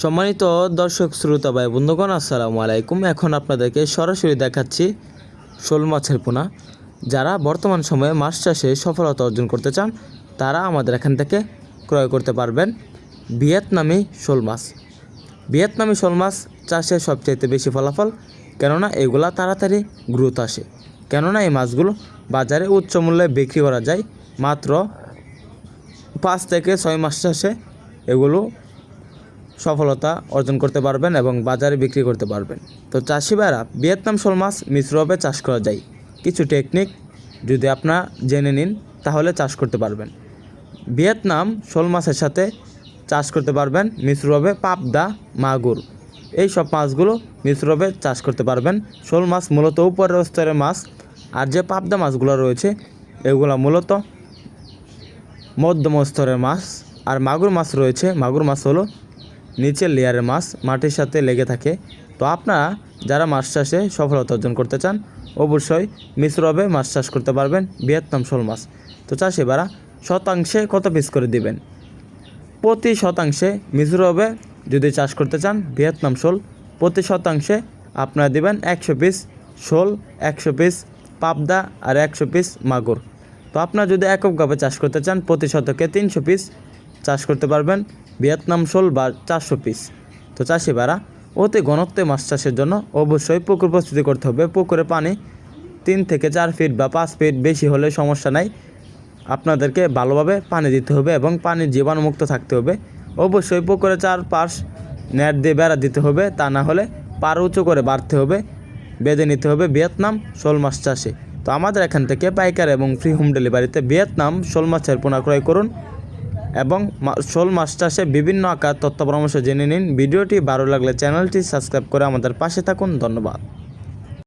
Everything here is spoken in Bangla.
সম্মানিত দর্শক শ্রোতা ভাই বন্ধুগণ, আসসালামু আলাইকুম। এখন আপনাদেরকে সরাসরি দেখাচ্ছি শোল মাছের পোনা। যারা বর্তমান সময়ে মাছ চাষে সফলতা অর্জন করতে চান তারা আমাদের এখান থেকে ক্রয় করতে পারবেন ভিয়েতনামি শোল মাছ। ভিয়েতনামি শোল মাছ চাষে সবচাইতে বেশি ফলাফল, কেননা এগুলা তাড়াতাড়ি গ্রোথ আসে। কেননা এই মাছগুলো বাজারে উচ্চ মূল্যে বিক্রি করা যায়। মাত্র 5 থেকে 6 মাস চাষে এগুলো সফলতা অর্জন করতে পারবেন এবং বাজারে বিক্রি করতে পারবেন। তো চাষি ভাইরা, ভিয়েতনাম শোল মাছ মিশ্রভাবে চাষ করা যায়। কিছু টেকনিক যদি আপনারা জেনে নিন তাহলে চাষ করতে পারবেন। ভিয়েতনাম শোল মাছের সাথে চাষ করতে পারবেন মিশ্রভাবে পাবদা, মাগুর, এই সব মাছগুলো মিশ্রভাবে চাষ করতে পারবেন। শোল মাছ মূলত উপরের স্তরের মাছ, আর যে পাবদা মাছগুলো রয়েছে এগুলো মূলত মধ্যম স্তরের মাছ। আর মাগুর মাছ রয়েছে, মাগুর মাছ হলো নিচের লেয়ারের মাছ, মাটির সাথে লেগে থাকে। তো আপনারা যারা মাছ চাষে সফলতা অর্জন করতে চান অবশ্যই মিশ্রভাবে মাছ চাষ করতে পারবেন ভিয়েতনাম শোল মাছ। তো চাষি ভাইরা, শতাংশে কত পিস করে দিবেন? প্রতি শতাংশে মিশ্রভাবে যদি চাষ করতে চান ভিয়েতনাম শোল, প্রতি শতাংশে আপনারা দিবেন 100 পিস শোল, 100 পিস পাবদা আর 100 পিস মাগুর। তো আপনারা যদি এককভাবে চাষ করতে চান প্রতি শতকে 300 পিস চাষ করতে পারবেন ভিয়েতনাম শোল বা 400 পিস। তো চাষি ভাইরা, অতি ঘনত্বে মাছ চাষের জন্য অবশ্যই পুকুর প্রস্তুতি করতে হবে। পুকুরে পানি 3 থেকে 4 ফিট বা 5 ফিট বেশি হলে সমস্যা নাই। আপনাদেরকে ভালোভাবে পানি দিতে হবে এবং পানি জীবাণুমুক্ত থাকতে হবে। অবশ্যই পুকুরে চারপাশ নেট দিয়ে বেড়া দিতে হবে, তা না হলে পার উঁচু করে বাড়তে হবে, বেঁধে নিতে হবে ভিয়েতনাম শোল মাছ চাষে। তো আমাদের এখান থেকে পাইকার এবং ফ্রি হোম ডেলিভারিতে ভিয়েতনাম শোল মাছের পোনা ক্রয় করুন এবং শোল মাছ চাষে বিভিন্ন আকার তথ্য পরামর্শ জেনে নিন। ভিডিওটি ভালো লাগলে চ্যানেলটি সাবস্ক্রাইব করে আমাদের পাশে থাকুন। ধন্যবাদ।